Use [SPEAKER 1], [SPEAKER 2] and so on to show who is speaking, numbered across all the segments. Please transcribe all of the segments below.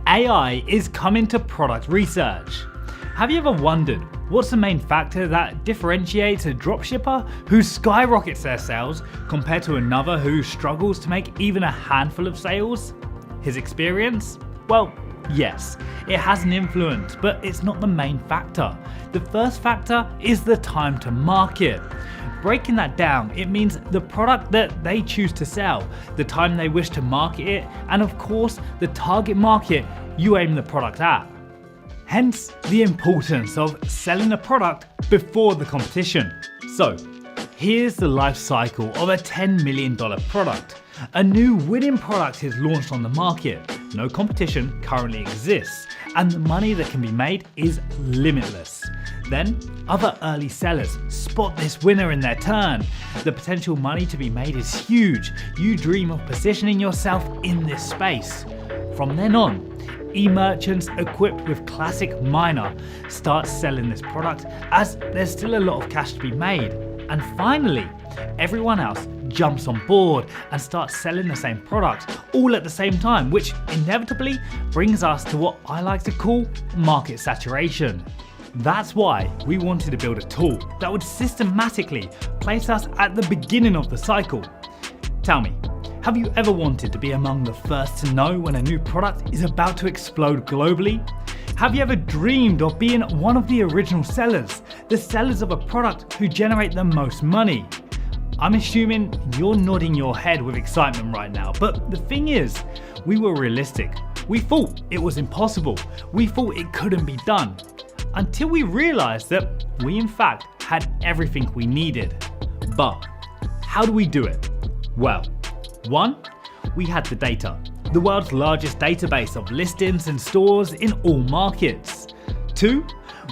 [SPEAKER 1] AI is coming to product research. Have you ever wondered what's the main factor that differentiates a dropshipper who skyrockets their sales compared to another who struggles to make even a handful of sales? His experience? Well, yes, it has an influence, but it's not the main factor. The first factor is the time to market. Breaking that down, it means the product that they choose to sell, the time they wish to market it, and of course, the target market you aim the product at. Hence, the importance of selling a product before the competition. So, here's the life cycle of a $10 million product. A new winning product is launched on the market. No competition currently exists, and the money that can be made is limitless. Then, other early sellers spot this winner in their turn. The potential money to be made is huge. You dream of positioning yourself in this space. From then on, e-merchants equipped with classic Minea start selling this product as there's still a lot of cash to be made. And finally, everyone else jumps on board and starts selling the same product all at the same time, which inevitably brings us to what I like to call market saturation. That's why we wanted to build a tool that would systematically place us at the beginning of the cycle. Tell me, have you ever wanted to be among the first to know when a new product is about to explode globally? Have you ever dreamed of being one of the original sellers, the sellers of a product who generate the most money? I'm assuming you're nodding your head with excitement right now, but the thing is, we were realistic. We thought it was impossible. We thought it couldn't be done. Until we realized that we in fact had everything we needed. But how do we do it? Well, 1. We had the data, the world's largest database of listings and stores in all markets. 2.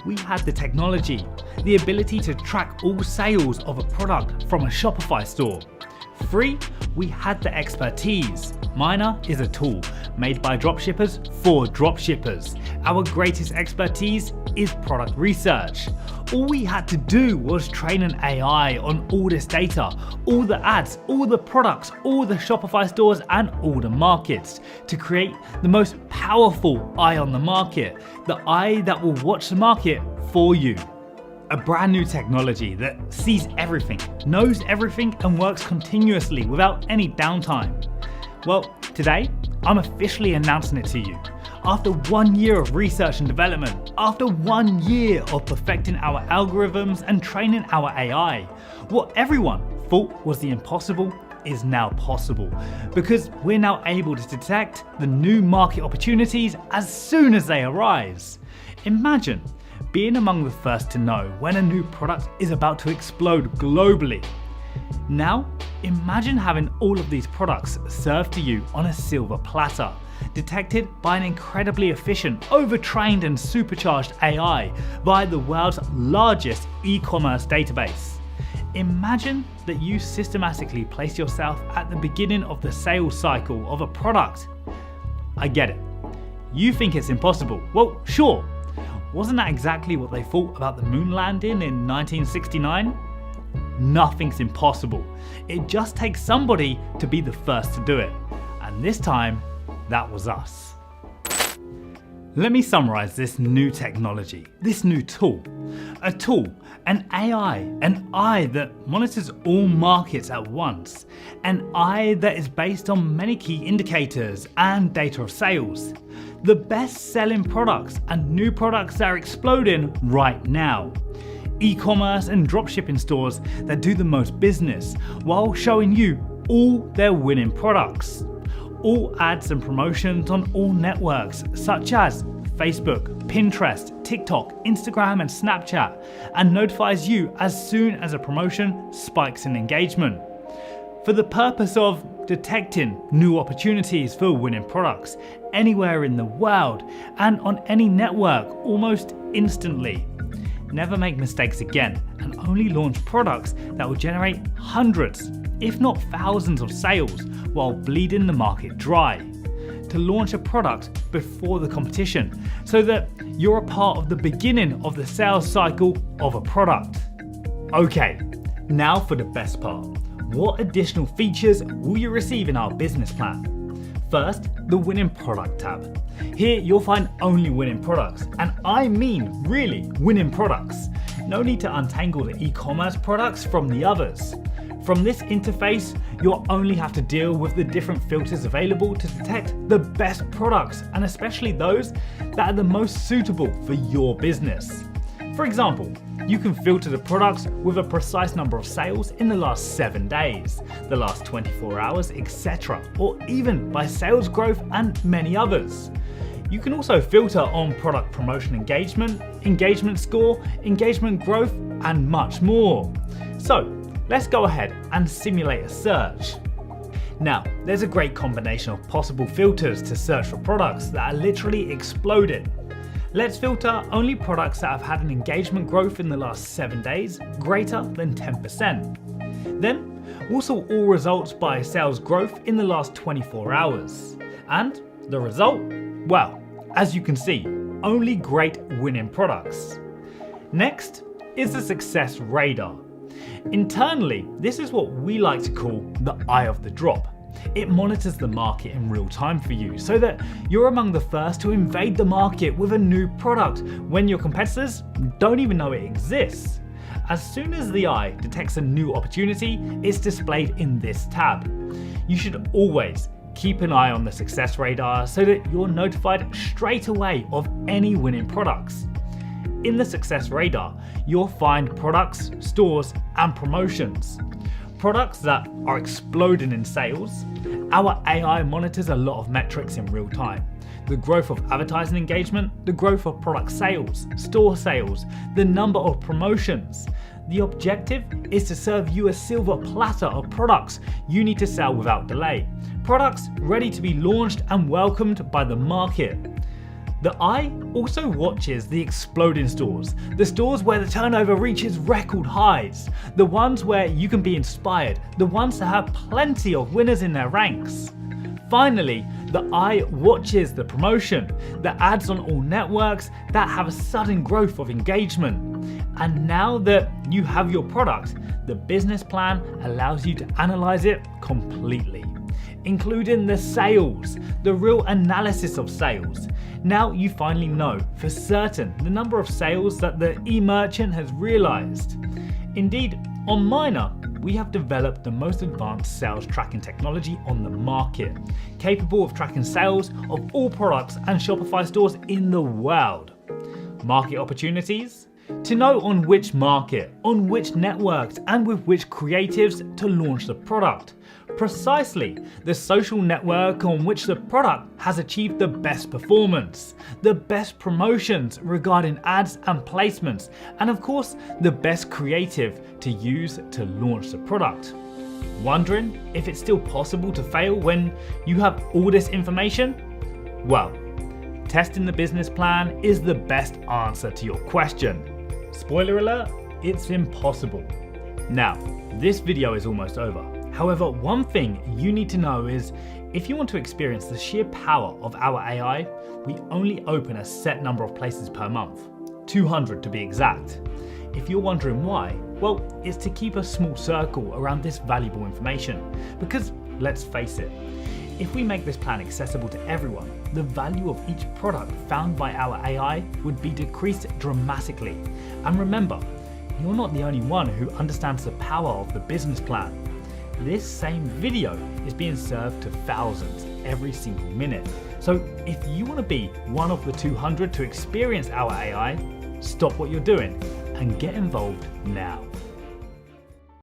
[SPEAKER 1] We had the technology, the ability to track all sales of a product from a Shopify store. 3. We had the expertise. Minea is a tool made by dropshippers for dropshippers. Our greatest expertise is product research. All we had to do was train an AI on all this data, all the ads, all the products, all the Shopify stores and all the markets to create the most powerful eye on the market, the eye that will watch the market for you. A brand new technology that sees everything, knows everything and works continuously without any downtime. Well, today I'm officially announcing it to you. After 1 year of research and development, after 1 year of perfecting our algorithms and training our AI, what everyone thought was the impossible is now possible because we're now able to detect the new market opportunities as soon as they arise. Imagine being among the first to know when a new product is about to explode globally. Now, imagine having all of these products served to you on a silver platter, detected by an incredibly efficient, overtrained and supercharged AI via the world's largest e-commerce database. Imagine that you systematically place yourself at the beginning of the sales cycle of a product. I get it. You think it's impossible. Well, sure. Wasn't that exactly what they thought about the moon landing in 1969? Nothing's impossible. It just takes somebody to be the first to do it. And this time, that was us. Let me summarize this new technology, this new tool. A tool, an AI, an eye that monitors all markets at once. An eye that is based on many key indicators and data of sales. The best selling products and new products that are exploding right now. E-commerce and dropshipping stores that do the most business while showing you all their winning products. All ads and promotions on all networks such as Facebook, Pinterest, TikTok, Instagram and Snapchat, and notifies you as soon as a promotion spikes in engagement. For the purpose of detecting new opportunities for winning products anywhere in the world and on any network almost instantly. Never make mistakes again and only launch products that will generate hundreds, if not thousands of sales while bleeding the market dry. To launch a product before the competition so that you're a part of the beginning of the sales cycle of a product. Okay, now for the best part. What additional features will you receive in our business plan? First, the winning product tab. Here you'll find only winning products, and I mean really winning products. No need to untangle the e-commerce products from the others. From this interface, you'll only have to deal with the different filters available to detect the best products, and especially those that are the most suitable for your business. For example, you can filter the products with a precise number of sales in the last 7 days, the last 24 hours, etc., or even by sales growth and many others. You can also filter on product promotion engagement, engagement score, engagement growth, and much more. So let's go ahead and simulate a search. Now, there's a great combination of possible filters to search for products that are literally exploding. Let's filter only products that have had an engagement growth in the last 7 days greater than 10%. Then, we'll sort all results by sales growth in the last 24 hours. And the result? Well, as you can see, only great winning products. Next is the success radar. Internally, this is what we like to call the eye of the drop. It monitors the market in real time for you so that you're among the first to invade the market with a new product when your competitors don't even know it exists. As soon as the eye detects a new opportunity, it's displayed in this tab. You should always keep an eye on the success radar so that you're notified straight away of any winning products. In the success radar, you'll find products, stores, and promotions. Products that are exploding in sales. Our AI monitors a lot of metrics in real time. The growth of advertising engagement, the growth of product sales, store sales, the number of promotions. The objective is to serve you a silver platter of products you need to sell without delay. Products ready to be launched and welcomed by the market. The eye also watches the exploding stores, the stores where the turnover reaches record highs, the ones where you can be inspired, the ones that have plenty of winners in their ranks. Finally, the eye watches the promotion, the ads on all networks that have a sudden growth of engagement. And now that you have your product, the business plan allows you to analyze it completely, including the sales, the real analysis of sales. Now you finally know for certain the number of sales that the e-merchant has realized. Indeed, on Minea, we have developed the most advanced sales tracking technology on the market, capable of tracking sales of all products and Shopify stores in the world. Market opportunities? To know on which market, on which networks, and with which creatives to launch the product. Precisely the social network on which the product has achieved the best performance, the best promotions regarding ads and placements, and of course the best creative to use to launch the product. Wondering if it's still possible to fail when you have all this information? Well, testing the business plan is the best answer to your question. Spoiler alert, it's impossible. Now, this video is almost over. However, one thing you need to know is if you want to experience the sheer power of our AI, we only open a set number of places per month, 200 to be exact. If you're wondering why, well, it's to keep a small circle around this valuable information. Because let's face it, if we make this plan accessible to everyone, the value of each product found by our AI would be decreased dramatically. And remember, you're not the only one who understands the power of the business plan. This same video is being served to thousands every single minute. So if you want to be one of the 200 to experience our AI, stop what you're doing and get involved now.